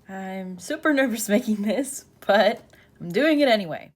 I'm super nervous making this, but I'm doing it anyway.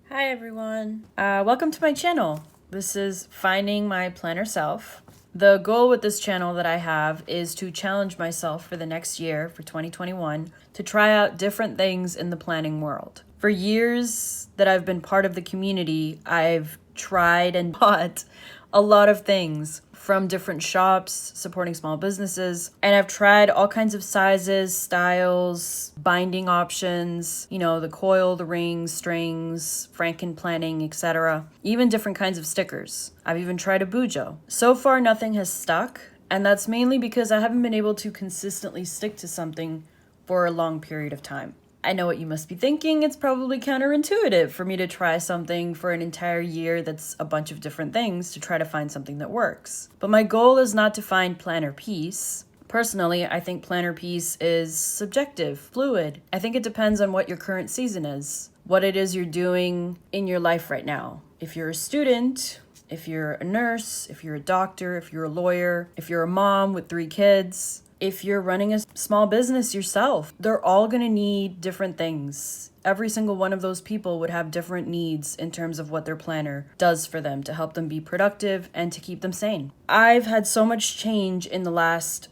Hi everyone, welcome to my channel. This is Finding My Planner Self. The goal with this channel that I have is to challenge myself for the next year, for 2021, to try out different things in the planning world. For years that I've been part of the community, I've tried and bought a lot of things from different shops supporting small businesses, and I've tried all kinds of sizes, styles, binding options, the coiled rings, strings, Franken planning, etc. Even different kinds of stickers. I've even tried a Bujo. So far nothing has stuck, and that's mainly because I haven't been able to consistently stick to something for a long period of time. I know what you must be thinking. It's probably counterintuitive for me to try something for an entire year that's a bunch of different things to try to find something that works. But my goal is not to find planner peace. Personally, I think planner peace is subjective, fluid. I think it depends on what your current season is, what it is you're doing in your life right now. If you're a student, if you're a nurse, if you're a doctor, if you're a lawyer, if you're a mom with 3 kids, if you're running a small business yourself, they're all going to need different things. Every single one of those people would have different needs in terms of what their planner does for them to help them be productive and to keep them sane. I've had so much change in the last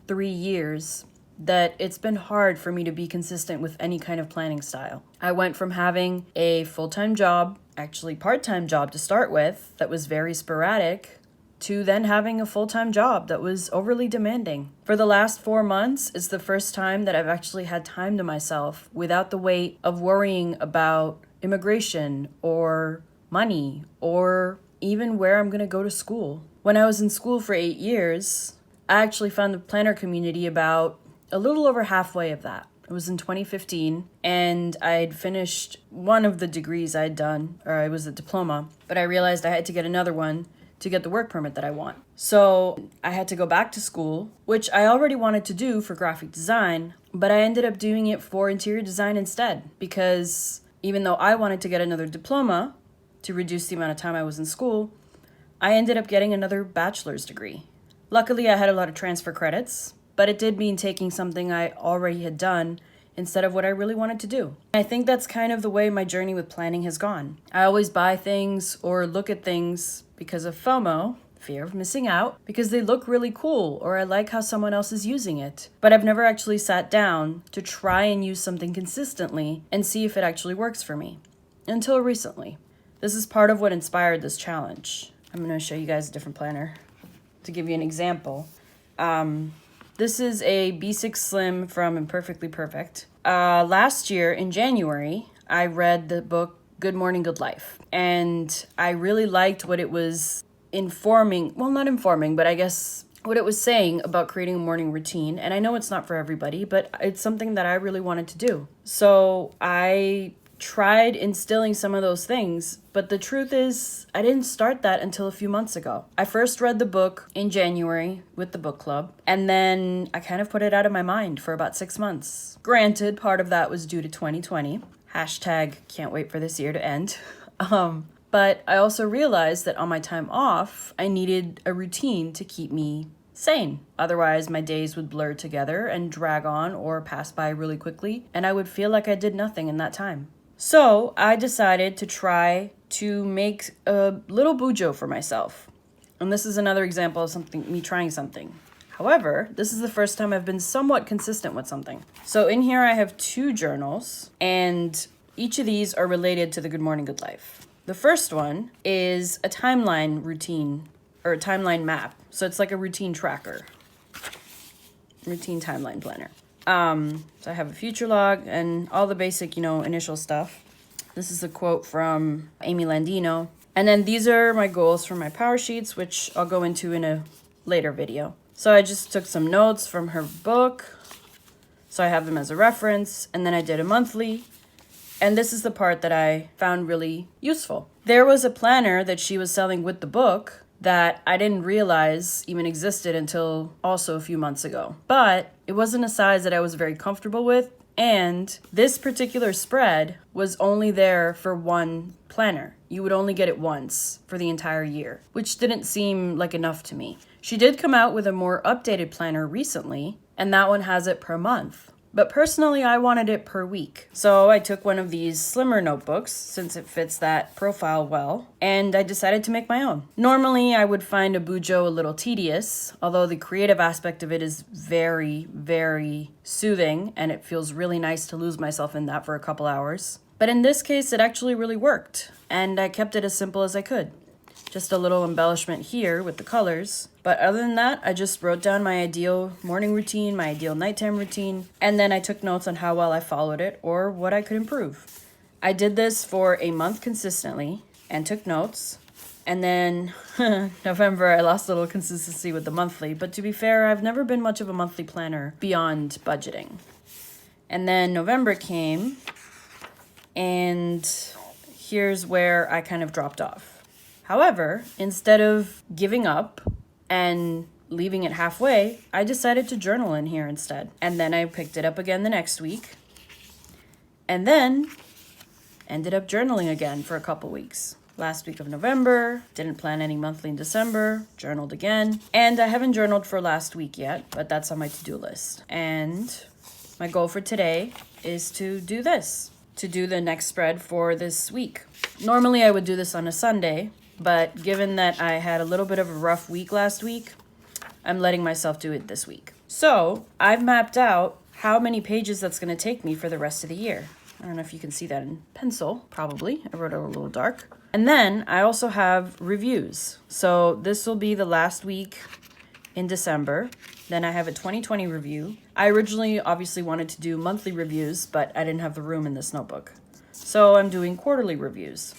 3 years that it's been hard for me to be consistent with any kind of planning style. I went from having a full-time job, actually part-time job to start with, that was very sporadic, to then having a full-time job that was overly demanding. For the last 4 months, it's the first time that I've actually had time to myself without the weight of worrying about immigration or money or even where I'm going to go to school. When I was in school for 8 years, I actually found the planner community about a little over halfway of that. It was in 2015, and I'd finished one of the degrees I'd done, or it was a diploma, but I realized I had to get another one to get the work permit that I want. So I had to go back to school, which I already wanted to do for graphic design, but I ended up doing it for interior design instead, because even though I wanted to get another diploma to reduce the amount of time I was in school, I ended up getting another bachelor's degree. Luckily, I had a lot of transfer credits, but it did mean taking something I already had done instead of what I really wanted to do. I think that's kind of the way my journey with planning has gone. I always buy things or look at things because of FOMO, fear of missing out, because they look really cool or I like how someone else is using it. But I've never actually sat down to try and use something consistently and see if it actually works for me. Until recently. This is part of what inspired this challenge. I'm going to show you guys a different planner to give you an example. This is a B6 Slim from Imperfectly Perfect. Last year in January, I read the book Good Morning, Good Life. And I really liked what it was informing, well, not informing, but I guess what it was saying about creating a morning routine. And I know it's not for everybody, but it's something that I really wanted to do. So I tried instilling some of those things, but the truth is I didn't start that until a few months ago. I first read the book in January with the book club, and then I kind of put it out of my mind for about 6 months. Granted, part of that was due to 2020. Hashtag can't wait for this year to end. But I also realized that on my time off, I needed a routine to keep me sane. Otherwise, my days would blur together and drag on or pass by really quickly, and I would feel like I did nothing in that time. So I decided to try to make a little Bujo for myself. And this is another example of me trying something. However, this is the first time I've been somewhat consistent with something. So in here I have 2 journals, and each of these are related to the Good Morning, Good Life. The first one is a timeline routine, or a timeline map. So it's like a routine tracker, routine timeline planner. So I have a future log and all the basic, initial stuff. This is a quote from Amy Landino. And then these are my goals for my power sheets, which I'll go into in a later video. So I just took some notes from her book, so I have them as a reference, and then I did a monthly. And this is the part that I found really useful. There was a planner that she was selling with the book that I didn't realize even existed until also a few months ago. But it wasn't a size that I was very comfortable with, And this particular spread was only there for one planner. You would only get it once for the entire year, which didn't seem like enough to me. She did come out with a more updated planner recently, and that one has it per month. But personally, I wanted it per week. So I took one of these slimmer notebooks, since it fits that profile well, and I decided to make my own. Normally, I would find a Bujo a little tedious, although the creative aspect of it is very, very soothing, and it feels really nice to lose myself in that for a couple hours. But in this case, it actually really worked, and I kept it as simple as I could. Just a little embellishment here with the colors. But other than that, I just wrote down my ideal morning routine, my ideal nighttime routine, and then I took notes on how well I followed it or what I could improve. I did this for a month consistently and took notes. And then November, I lost a little consistency with the monthly. But to be fair, I've never been much of a monthly planner beyond budgeting. And then November came, and here's where I kind of dropped off. However, instead of giving up and leaving it halfway, I decided to journal in here instead. And then I picked it up again the next week. And then ended up journaling again for a couple weeks. Last week of November, didn't plan any monthly in December, journaled again. And I haven't journaled for last week yet, but that's on my to-do list. And my goal for today is to do this, to do the next spread for this week. Normally I would do this on a Sunday, but given that I had a little bit of a rough week last week, I'm letting myself do it this week. So I've mapped out how many pages that's going to take me for the rest of the year. I don't know if you can see that in pencil, probably. I wrote it a little dark. And then I also have reviews. So this will be the last week in December. Then I have a 2020 review. I originally obviously wanted to do monthly reviews, but I didn't have the room in this notebook. So I'm doing quarterly reviews.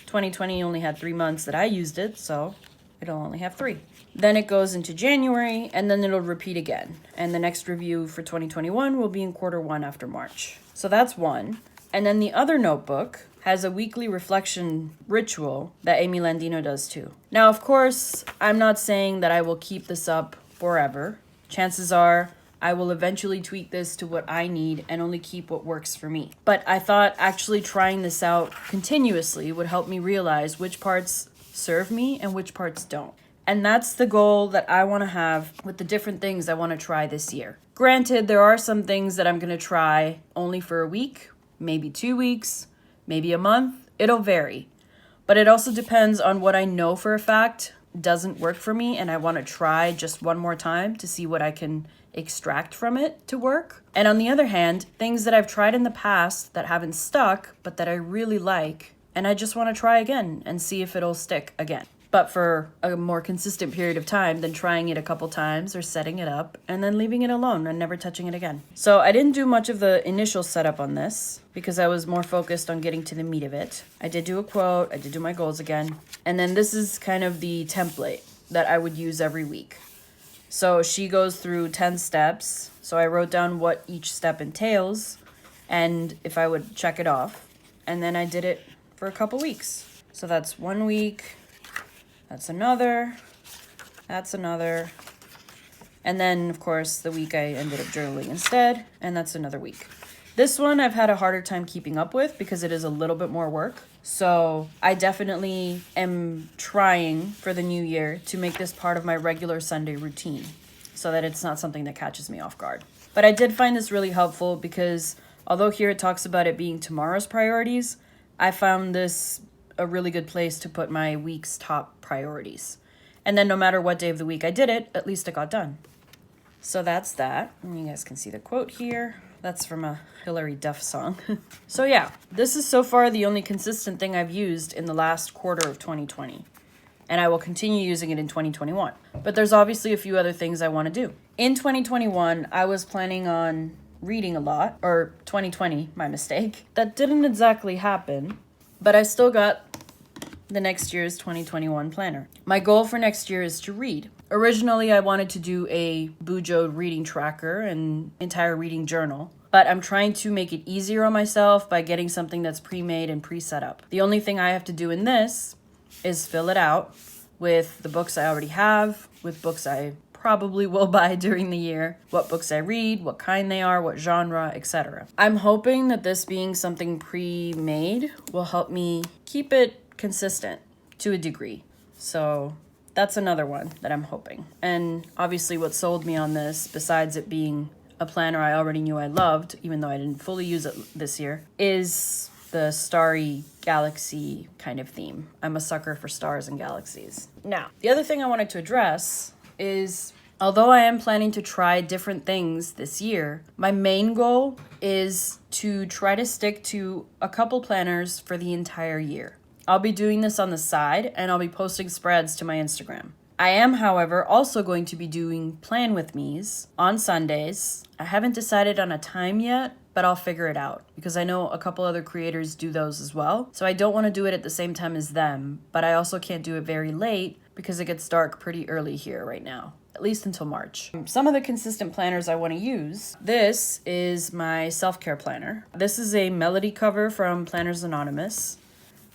2020 only had 3 months that I used it, so it'll only have 3. Then it goes into January, and then it'll repeat again. And the next review for 2021 will be in quarter 1 after March. So that's one. And then the other notebook has a weekly reflection ritual that Amy Landino does too. Now, of course, I'm not saying that I will keep this up forever. Chances are I will eventually tweak this to what I need and only keep what works for me. But I thought actually trying this out continuously would help me realize which parts serve me and which parts don't. And that's the goal that I want to have with the different things I want to try this year. Granted, there are some things that I'm going to try only for a week, maybe 2 weeks, maybe a month. It'll vary. But it also depends on what I know for a fact doesn't work for me, and I want to try just one more time to see what I can extract from it to work. And on the other hand, things that I've tried in the past that haven't stuck, but that I really like, and I just want to try again and see if it'll stick again. But for a more consistent period of time than trying it a couple times or setting it up and then leaving it alone and never touching it again. So I didn't do much of the initial setup on this because I was more focused on getting to the meat of it. I did do a quote, I did do my goals again. And then this is kind of the template that I would use every week. So she goes through 10 steps. So I wrote down what each step entails and if I would check it off. And then I did it for a couple weeks. So that's 1 week. That's another, and then, of course, the week I ended up journaling instead, and that's another week. This one I've had a harder time keeping up with because it is a little bit more work, so I definitely am trying for the new year to make this part of my regular Sunday routine so that it's not something that catches me off guard. But I did find this really helpful because although here it talks about it being tomorrow's priorities, I found this a really good place to put my week's top priorities. And then no matter what day of the week I did it, at least it got done. So that's that. And you guys can see the quote here. That's from a Hilary Duff song. So yeah, this is so far the only consistent thing I've used in the last quarter of 2020. And I will continue using it in 2021. But there's obviously a few other things I want to do. In 2021, I was planning on reading a lot, or 2020, my mistake. That didn't exactly happen. But I still got the next year's 2021 planner. My goal for next year is to read. Originally, I wanted to do a Bujo reading tracker and entire reading journal, but I'm trying to make it easier on myself by getting something that's pre-made and pre-set up. The only thing I have to do in this is fill it out with the books I already have, with books I probably will buy during the year, what books I read, what kind they are, what genre, etc. I'm hoping that this being something pre-made will help me keep it consistent to a degree. So that's another one that I'm hoping. And obviously what sold me on this, besides it being a planner I already knew I loved, even though I didn't fully use it this year, is the starry galaxy kind of theme. I'm a sucker for stars and galaxies. Now, the other thing I wanted to address is, although I am planning to try different things this year, my main goal is to try to stick to a couple planners for the entire year. I'll be doing this on the side, and I'll be posting spreads to my Instagram. I am, however, also going to be doing Plan With Me's on Sundays. I haven't decided on a time yet, but I'll figure it out because I know a couple other creators do those as well. So I don't want to do it at the same time as them, but I also can't do it very late because it gets dark pretty early here right now, at least until March. Some of the consistent planners I want to use. This is my self-care planner. This is a melody cover from Planners Anonymous.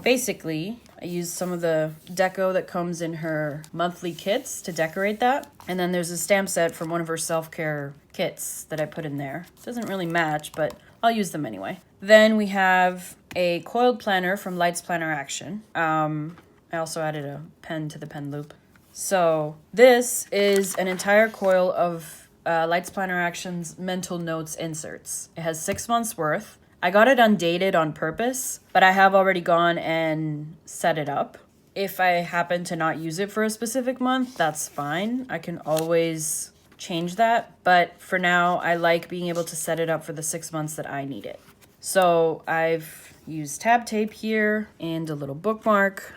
Basically, I used some of the deco that comes in her monthly kits to decorate that. And then there's a stamp set from one of her self-care kits that I put in there. It doesn't really match, but I'll use them anyway. Then we have a coiled planner from Lights Planner Action. I also added a pen to the pen loop. So this is an entire coil of Lights Planner Action's mental notes inserts. It has 6 months worth. I got it undated on purpose, but I have already gone and set it up. If I happen to not use it for a specific month, that's fine. I can always change that. But for now, I like being able to set it up for the 6 months that I need it. So I've used tab tape here and a little bookmark.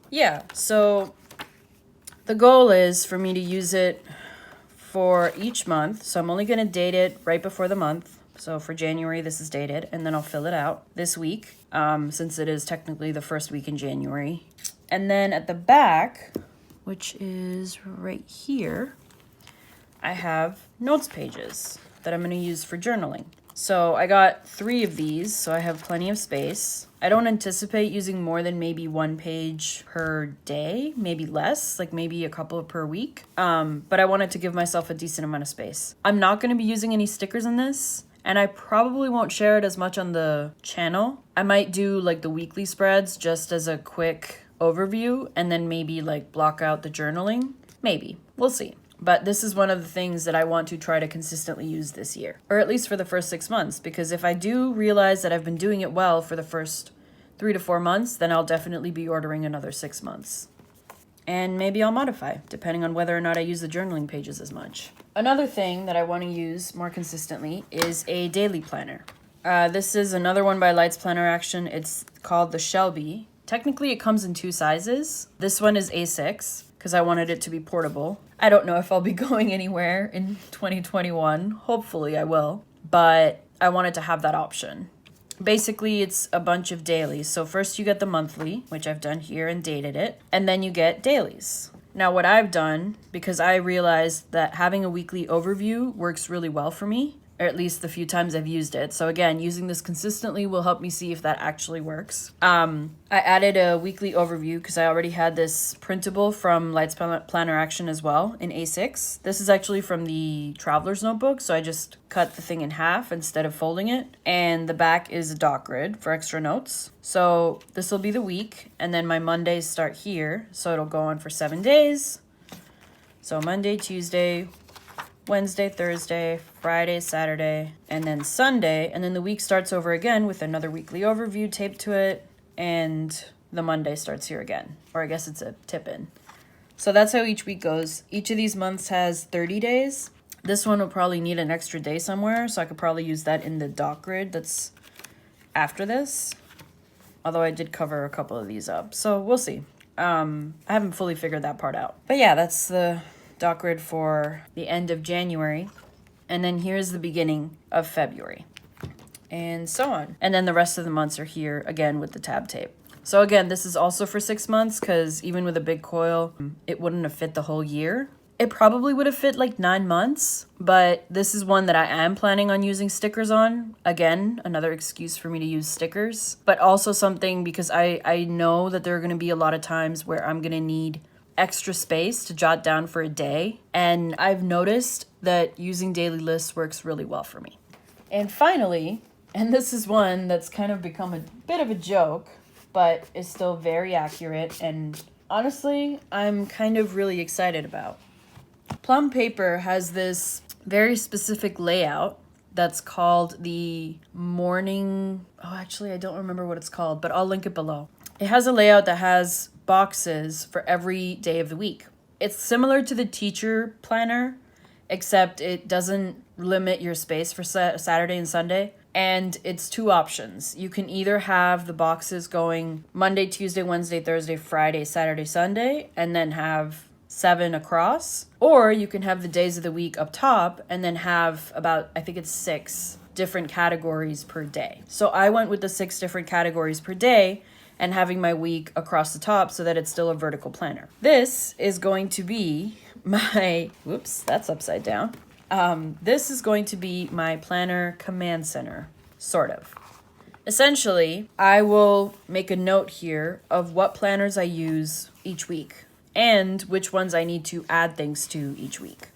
Yeah, so the goal is for me to use it for each month. So I'm only going to date it right before the month. So for January, this is dated, and then I'll fill it out this week, since it is technically the first week in January. And then at the back, which is right here, I have notes pages that I'm going to use for journaling. So I got 3 of these, so I have plenty of space. I don't anticipate using more than maybe 1 page per day, maybe less, like maybe a couple per week. But I wanted to give myself a decent amount of space. I'm not going to be using any stickers in this. And I probably won't share it as much on the channel. I might do like the weekly spreads just as a quick overview and then maybe like block out the journaling. Maybe. We'll see. But this is one of the things that I want to try to consistently use this year. Or at least for the first 6 months. Because if I do realize that I've been doing it well for the first 3 to 4 months, then I'll definitely be ordering another 6 months. And maybe I'll modify, depending on whether or not I use the journaling pages as much. Another thing that I want to use more consistently is a daily planner. This is another one by Lights Planner Action. It's called the Shelby. Technically, it comes in 2 sizes. This one is A6, because I wanted it to be portable. I don't know if I'll be going anywhere in 2021. Hopefully I will. But I wanted to have that option. Basically, it's a bunch of dailies. So first you get the monthly, which I've done here and dated it, and then you get dailies. Now what I've done, because I realized that having a weekly overview works really well for me, or at least the few times I've used it. So again, using this consistently will help me see if that actually works. I added a weekly overview because I already had this printable from Lights Planner Action as well in A6. This is actually from the Traveler's Notebook, so I just cut the thing in half instead of folding it. And the back is a dot grid for extra notes. So this will be the week, and then my Mondays start here, so it'll go on for 7 days. So Monday, Tuesday, Wednesday, Thursday, Friday, Saturday, and then Sunday. And then the week starts over again with another weekly overview taped to it. And the Monday starts here again. Or I guess it's a tip-in. So that's how each week goes. Each of these months has 30 days. This one will probably need an extra day somewhere. So I could probably use that in the dot grid that's after this. Although I did cover a couple of these up. So we'll see. I haven't fully figured that part out. But yeah, that's the dot grid for the end of January. And then here's the beginning of February. And so on. And then the rest of the months are here again with the tab tape. So again, this is also for 6 months because even with a big coil, it wouldn't have fit the whole year. It probably would have fit like 9 months, but this is one that I am planning on using stickers on. Again, another excuse for me to use stickers, but also something because I know that there are going to be a lot of times where I'm going to need extra space to jot down for a day. And I've noticed that using daily lists works really well for me. And finally, and this is one that's kind of become a bit of a joke, but is still very accurate and honestly, I'm kind of really excited about. Plum paper has this very specific layout that's called the morning... Oh, actually, I don't remember what it's called, but I'll link it below. It has a layout that has boxes for every day of the week. It's similar to the teacher planner, except it doesn't limit your space for Saturday and Sunday. And it's two options. You can either have the boxes going Monday, Tuesday, Wednesday, Thursday, Friday, Saturday, Sunday, and then have 7 across. Or you can have the days of the week up top and then have about, I think it's 6 different categories per day. So I went with the 6 different categories per day and having my week across the top so that it's still a vertical planner. This is going to be my, whoops, that's upside down. This is going to be my planner command center, sort of. Essentially, I will make a note here of what planners I use each week and which ones I need to add things to each week.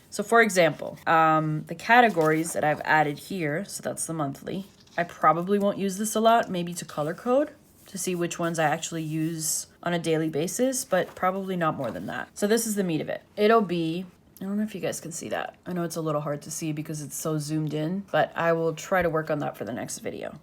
So for example, the categories that I've added here, so that's the monthly, I probably won't use this a lot, maybe to color code to see which ones I actually use on a daily basis, but probably not more than that. So this is the meat of it. It'll be, I don't know if you guys can see that. I know it's a little hard to see because it's so zoomed in, but I will try to work on that for the next video.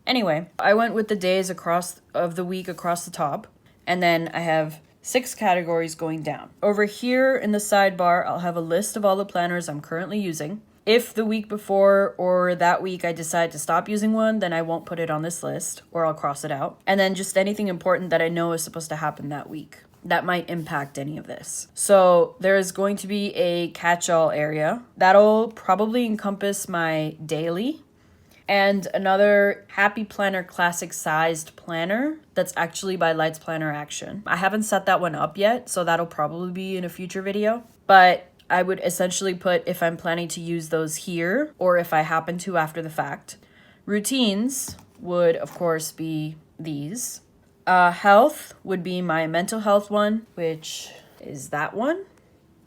Anyway, I went with the days across of the week across the top, and then I have 6 categories going down. Over here in the sidebar, I'll have a list of all the planners I'm currently using. If the week before or that week I decide to stop using one, then I won't put it on this list or I'll cross it out. And then just anything important that I know is supposed to happen that week that might impact any of this. So there is going to be a catch-all area. That'll probably encompass my daily and another Happy Planner classic sized planner that's actually by Lights Planner Action. I haven't set that one up yet, so that'll probably be in a future video. But I would essentially put if I'm planning to use those here or if I happen to after the fact. Routines would, of course, be these. Health would be my mental health one, which is that one.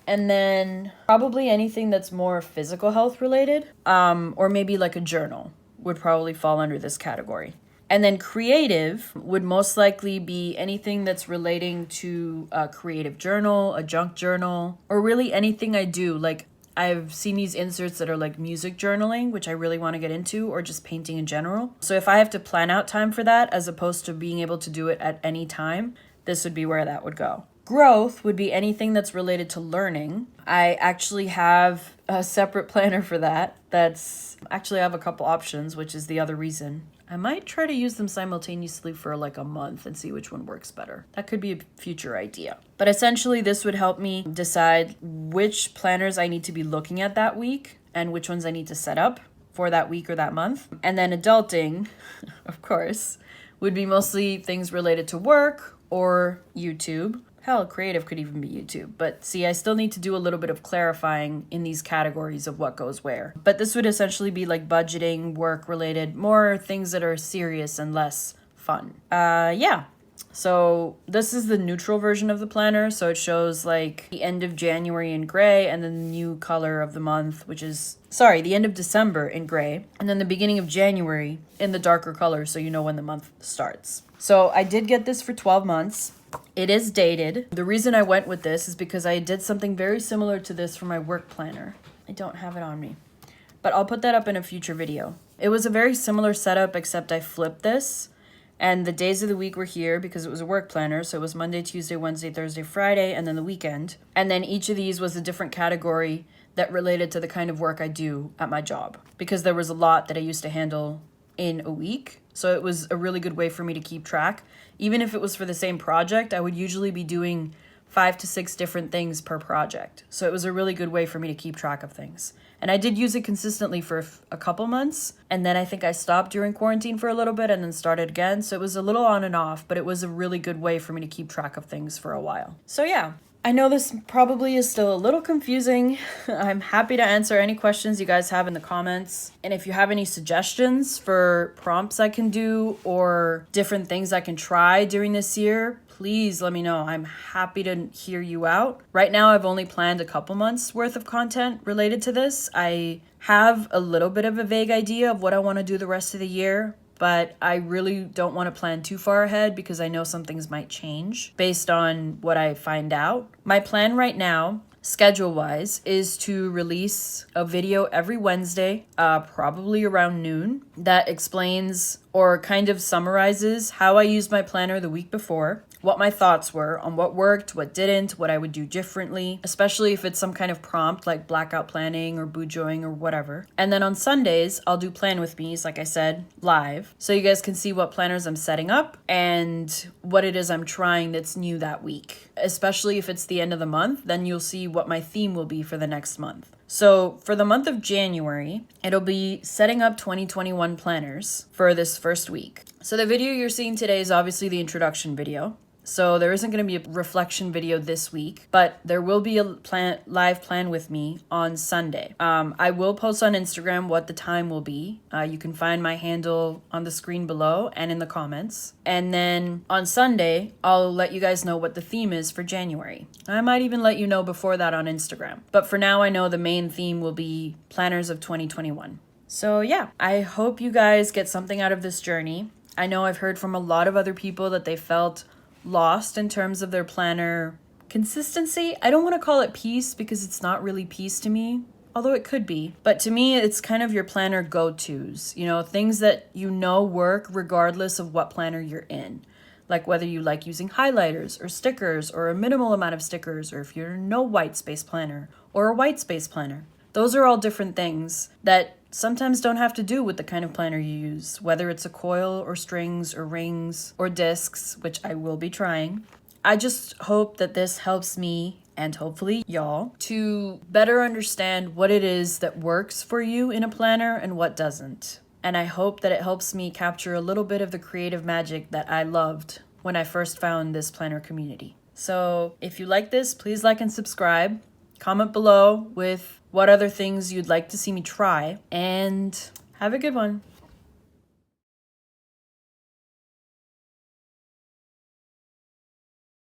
And then probably anything that's more physical health related, or maybe like a journal would probably fall under this category. And then creative would most likely be anything that's relating to a creative journal, a junk journal, or really anything I do. Like I've seen these inserts that are like music journaling, which I really want to get into, or just painting in general. So if I have to plan out time for that, as opposed to being able to do it at any time, this would be where that would go. Growth would be anything that's related to learning. I actually have a separate planner for that. Actually I have a couple options, which is the other reason. I might try to use them simultaneously for like a month and see which one works better. That could be a future idea. But essentially this would help me decide which planners I need to be looking at that week and which ones I need to set up for that week or that month. And then adulting, of course, would be mostly things related to work or YouTube. Hell, creative could even be YouTube. But see, I still need to do a little bit of clarifying in these categories of what goes where. But this would essentially be like budgeting, work related, more things that are serious and less fun. Yeah. So this is the neutral version of the planner. So it shows like the end of January in gray and then the new color of the month, which is, the end of December in gray. And then the beginning of January in the darker color so you know when the month starts. So I did get this for 12 months. It is dated. The reason I went with this is because I did something very similar to this for my work planner. I don't have it on me, but I'll put that up in a future video. It was a very similar setup, except I flipped this and the days of the week were here because it was a work planner. So it was Monday, Tuesday, Wednesday, Thursday, Friday, and then the weekend. And then each of these was a different category that related to the kind of work I do at my job, because there was a lot that I used to handle in a week. So it was a really good way for me to keep track. Even if it was for the same project, I would usually be doing 5 to 6 different things per project. So it was a really good way for me to keep track of things. And I did use it consistently for a couple months. And then I think I stopped during quarantine for a little bit and then started again. So it was a little on and off, but it was a really good way for me to keep track of things for a while. So yeah. I know this probably is still a little confusing. I'm happy to answer any questions you guys have in the comments. And if you have any suggestions for prompts I can do or different things I can try during this year, please let me know. I'm happy to hear you out. Right now, I've only planned a couple months worth of content related to this. I have a little bit of a vague idea of what I want to do the rest of the year, but I really don't want to plan too far ahead because I know some things might change based on what I find out. My plan right now, schedule-wise, is to release a video every Wednesday, probably around noon, that explains or kind of summarizes how I used my planner the week before, what my thoughts were on what worked, what didn't, what I would do differently, especially if it's some kind of prompt like blackout planning or bujoing or whatever. And then on Sundays, I'll do plan with me's, like I said, live, so you guys can see what planners I'm setting up and what it is I'm trying that's new that week. Especially if it's the end of the month, then you'll see what my theme will be for the next month. So for the month of January, it'll be setting up 2021 planners for this first week. So the video you're seeing today is obviously the introduction video. So there isn't going to be a reflection video this week, but there will be a live plan with me on Sunday. I will post on Instagram what the time will be. You can find my handle on the screen below and in the comments. And then on Sunday, I'll let you guys know what the theme is for January. I might even let you know before that on Instagram. But for now, I know the main theme will be planners of 2021. So yeah, I hope you guys get something out of this journey. I know I've heard from a lot of other people that they felt lost in terms of their planner consistency. I don't want to call it peace because it's not really peace to me, although it could be. But to me, it's kind of your planner go-tos, you know, things that you know work regardless of what planner you're in. Like whether you like using highlighters or stickers or a minimal amount of stickers, or if you're no white space planner or a white space planner. Those are all different things that sometimes don't have to do with the kind of planner you use, whether it's a coil or strings or rings or discs, which I will be trying. I just hope that this helps me and hopefully y'all to better understand what it is that works for you in a planner and what doesn't. And I hope that it helps me capture a little bit of the creative magic that I loved when I first found this planner community. So if you like this, please like and subscribe. Comment below with what other things you'd like to see me try, and have a good one.